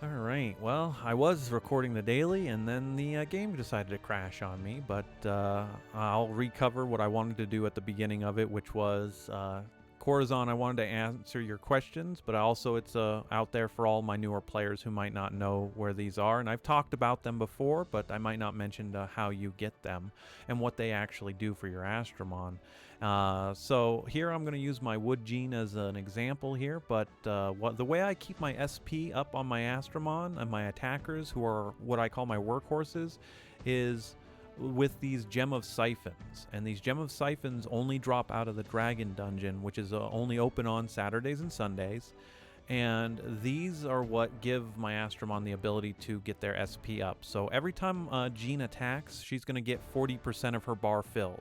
Alright, well, I was recording the daily and then the game decided to crash on me, but I'll recover what I wanted to do at the beginning of it, which was Corazon, I wanted to answer your questions, but also it's out there for all my newer players who might not know where these are. And I've talked about them before, but I might not mention how you get them and what they actually do for your Astromon. So here I'm going to use my Wood Gene as an example here, but the way I keep my SP up on my Astromon and my attackers, who are what I call my workhorses, is with these Gem of Siphons. And these Gem of Siphons only drop out of the Dragon Dungeon, which is only open on Saturdays and Sundays. And these are what give my Astromon the ability to get their SP up. So every time Jean attacks, she's going to get 40% of her bar filled.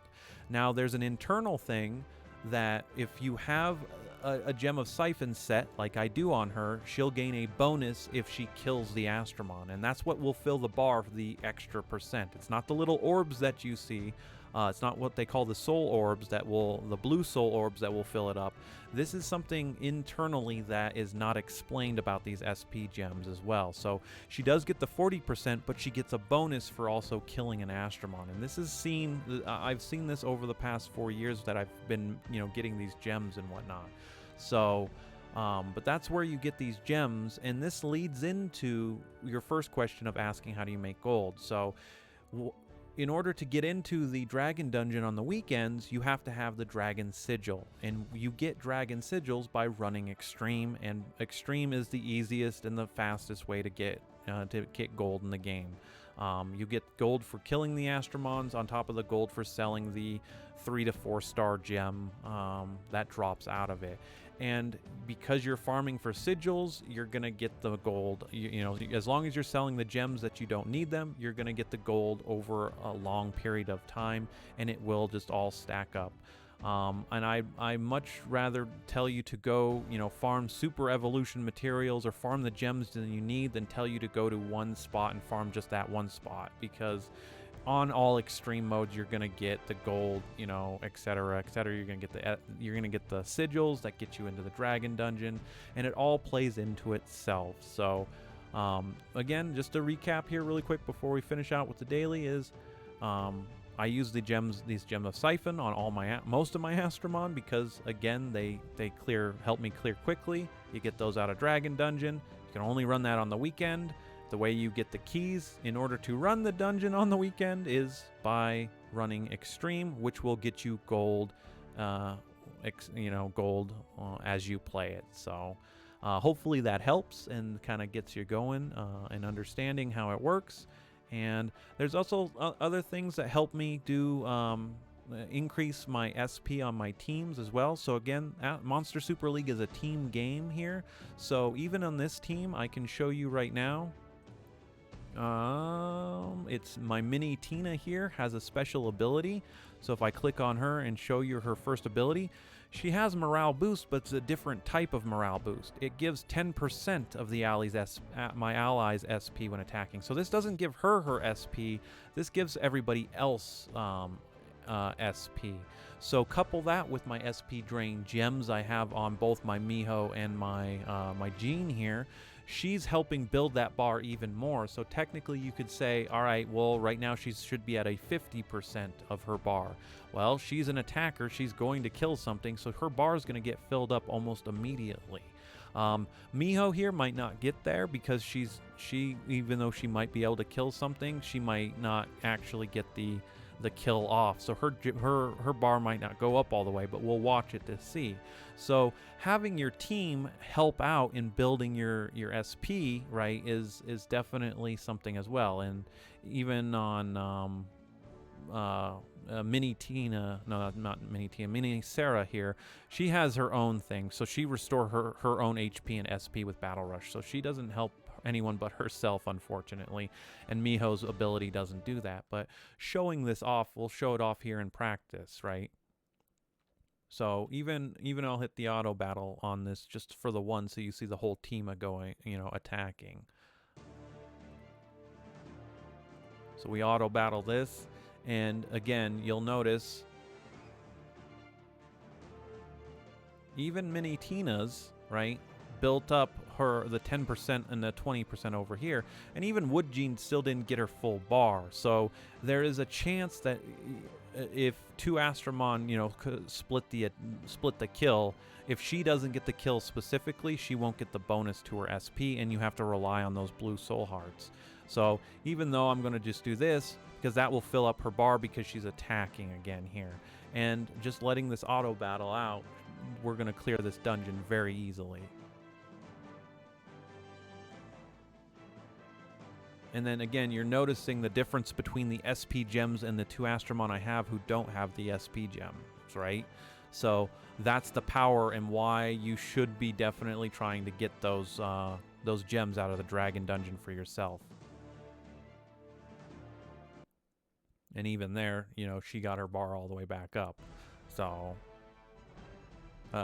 Now, there's an internal thing that if you have a Gem of Siphon set, like I do on her, she'll gain a bonus if she kills the Astromon, and that's what will fill the bar for the extra percent. It's not the little orbs that you see. It's not what they call the soul orbs the blue soul orbs that will fill it up. This is something internally that is not explained about these SP gems as well. So she does get the 40%, but she gets a bonus for also killing an Astromon. And this is seen, I've seen this over the past 4 years that I've been, getting these gems and whatnot. So, but that's where you get these gems, and this leads into your first question of asking how do you make gold. So, in order to get into the Dragon Dungeon on the weekends, you have to have the Dragon Sigil. And you get Dragon Sigils by running Extreme, and Extreme is the easiest and the fastest way to get gold in the game. You get gold for killing the Astromons on top of the gold for selling the 3 to 4 star gem that drops out of it. And because you're farming for sigils, you're going to get the gold. As long as you're selling the gems that you don't need them, you're going to get the gold over a long period of time, and it will just all stack up. And I much rather tell you to go, farm super evolution materials or farm the gems that you need than tell you to go to one spot and farm just that one spot, because on all extreme modes you're gonna get the gold, etc., etc. You're gonna get the sigils that get you into the Dragon Dungeon, and it all plays into itself. So again, just to recap here really quick before we finish out with the daily is I use these gems of Siphon on most of my Astromon because again they help me clear quickly. You get those out of Dragon Dungeon. You can only run that on the weekend. The way you get the keys in order to run the dungeon on the weekend is by running Extreme, which will get you gold, gold as you play it. So hopefully that helps and kind of gets you going and understanding how it works. And there's also other things that help me do increase my SP on my teams as well. So again, Monster Super League is a team game here. So even on this team, I can show you right now. It's my mini Tina here has a special ability. So if I click on her and show you her first ability, she has morale boost, but it's a different type of morale boost. It gives 10% of the my allies SP when attacking. So this doesn't give her SP. This gives everybody else SP. So couple that with my SP drain gems I have on both my Miho and my Jean here. She's helping build that bar even more. So technically you could say, all right, well, right now she should be at a 50% of her bar. Well, she's an attacker. She's going to kill something, so her bar is going to get filled up almost immediately. Miho here might not get there because she even though she might be able to kill something, she might not actually get the kill off. So her bar might not go up all the way, but we'll watch it to see. So having your team help out in building your SP, right, is definitely something as well. And even on Mini Tina, no, not Mini Tina, Mini Sarah here, she has her own thing. So she restore her own HP and SP with Battle Rush. So she doesn't help anyone but herself, unfortunately, and Miho's ability doesn't do that. But showing this off, we'll show it off here in practice, right? So even I'll hit the auto battle on this just for the one, so you see the whole team going, attacking. So we auto battle this, and again, you'll notice even Mini Tina's, right, built up the 10% and the 20% over here, and even Wood Jean still didn't get her full bar. So there is a chance that if two Astromon, split the kill, if she doesn't get the kill specifically, she won't get the bonus to her SP, and you have to rely on those blue soul hearts. So even though I'm going to just do this, because that will fill up her bar because she's attacking again here, and just letting this auto battle out, we're going to clear this dungeon very easily. And then again, you're noticing the difference between the SP gems and the two Astromon I have who don't have the SP gems, right? So that's the power and why you should be definitely trying to get those gems out of the dragon dungeon for yourself. And even there, she got her bar all the way back up. So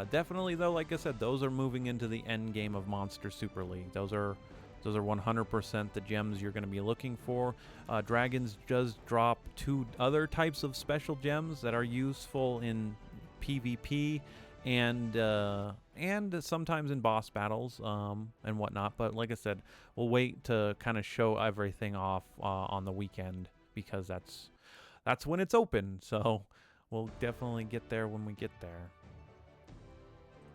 definitely, though, like I said, those are moving into the end game of Monster Super League. Those are 100% the gems you're going to be looking for. Dragons does drop 2 other types of special gems that are useful in PvP and sometimes in boss battles and whatnot. But like I said, we'll wait to kind of show everything off on the weekend, because that's when it's open. So we'll definitely get there when we get there.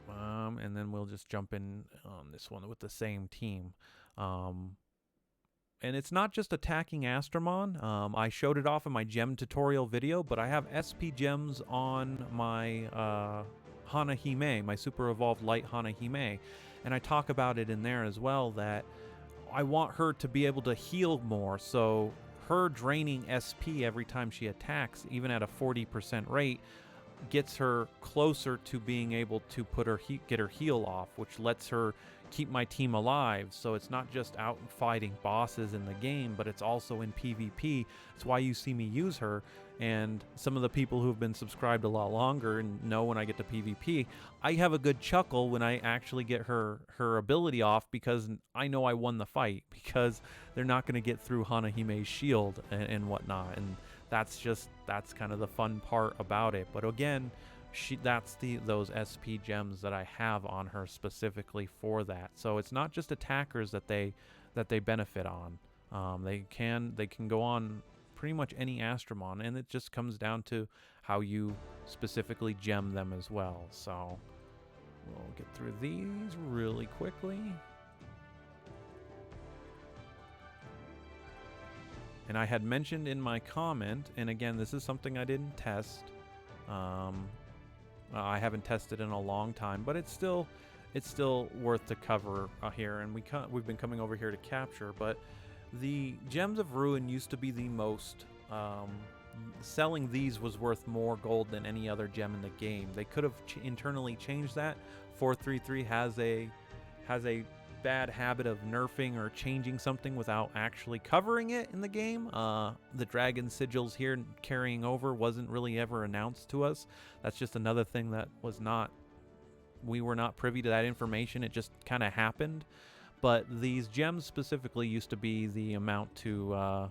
And then we'll just jump in on this one with the same team. And it's not just attacking Astromon. I showed it off in my gem tutorial video, but I have SP gems on my Hana Hime, my Super Evolved Light Hana Hime. And I talk about it in there as well, that I want her to be able to heal more. So her draining SP every time she attacks, even at a 40% rate, gets her closer to being able to get her heal off, which lets her keep my team alive. So it's not just out fighting bosses in the game, but it's also in PvP. It's why you see me use her. And some of the people who have been subscribed a lot longer and know when I get to PvP, I have a good chuckle when I actually get her ability off, because I know I won the fight, because they're not going to get through Hana Hime's shield and whatnot. And that's kind of the fun part about it. But again, that's those SP gems that I have on her specifically for that. So it's not just attackers that they benefit on. They can go on pretty much any Astromon, and it just comes down to how you specifically gem them as well. So we'll get through these really quickly. And I had mentioned in my comment, and again, this is something I didn't test. I haven't tested in a long time, but it's still worth to cover here. And we've been coming over here to capture, but the Gems of Ruin used to be the most. Selling these was worth more gold than any other gem in the game. They could have internally changed that. 433 has a bad habit of nerfing or changing something without actually covering it in the game. The dragon sigils here carrying over wasn't really ever announced to us. That's just another thing that we were not privy to that information. It just kind of happened. But these gems specifically used to be the amount to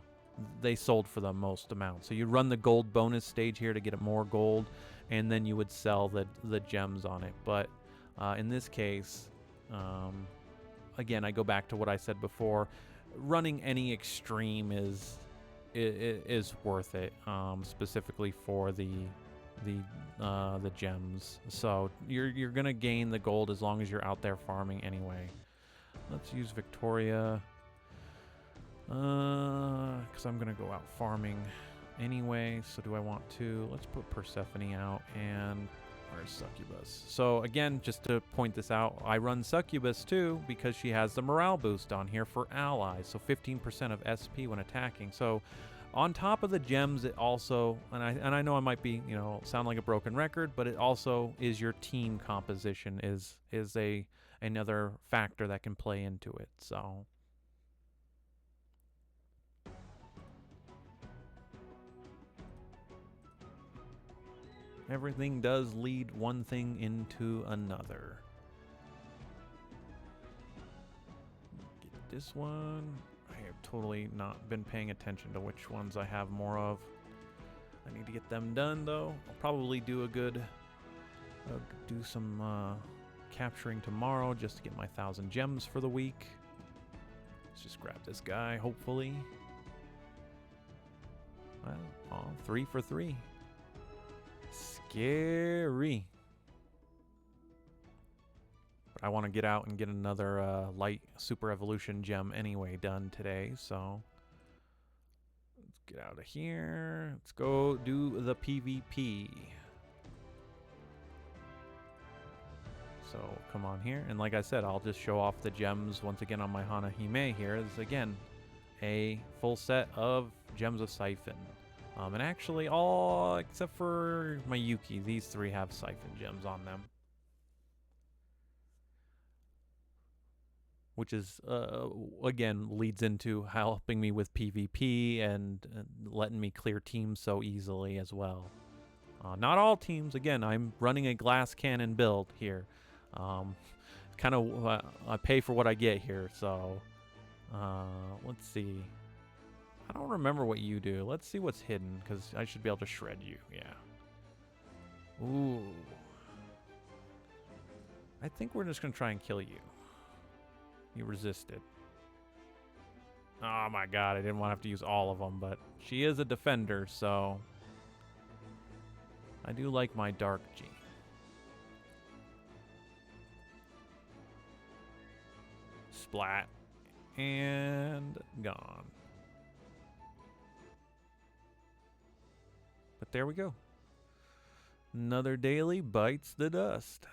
they sold for the most amount. So you run the gold bonus stage here to get more gold, and then you would sell the gems on it. But in this case, again, I go back to what I said before. Running any extreme is worth it, specifically for the gems. So you're gonna gain the gold as long as you're out there farming anyway. Let's use Victoria, because I'm gonna go out farming anyway. So do I want to? Let's put Persephone out, and where's Succubus? So again, just to point this out, I run Succubus too because she has the morale boost on here for allies, so 15% of SP when attacking. So on top of the gems, it also, and I know I might be, sound like a broken record, but it also is your team composition is another factor that can play into it. So everything does lead one thing into another. Get this one. I have totally not been paying attention to which ones I have more of. I need to get them done though. I'll probably do do some capturing tomorrow just to get my 1,000 gems for the week. Let's just grab this guy, hopefully. Well, oh, 3 for 3. Scary. But I want to get out and get another light super evolution gem anyway done today, so let's get out of here. Let's go do the PvP. So come on here, and like I said, I'll just show off the gems once again on my Hanahime here. This is again a full set of gems of Siphon. And actually all except for my Yuki, these 3 have Siphon gems on them. Which is, again, leads into helping me with PvP and letting me clear teams so easily as well. Not all teams, again, I'm running a glass cannon build here. Kind of, I pay for what I get here, so let's see. I don't remember what you do. Let's see what's hidden, because I should be able to shred you, yeah. Ooh. I think we're just going to try and kill you. You resisted. Oh my god, I didn't want to have to use all of them, but she is a defender, so I do like my Dark G. Splat. And gone. But there we go. Another daily bites the dust.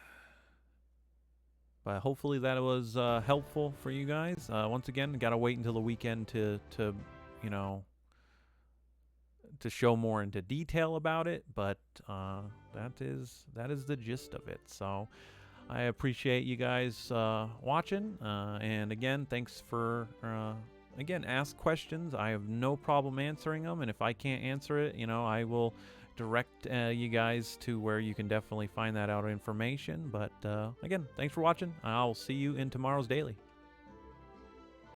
But hopefully that was helpful for you guys. Once again, gotta wait until the weekend to you know, to show more into detail about it. But that is the gist of it. So I appreciate you guys watching. And again, thanks for again, ask questions. I have no problem answering them. And if I can't answer it, you know, I will direct you guys to where you can definitely find that out information. But again, thanks for watching. I'll see you in tomorrow's daily.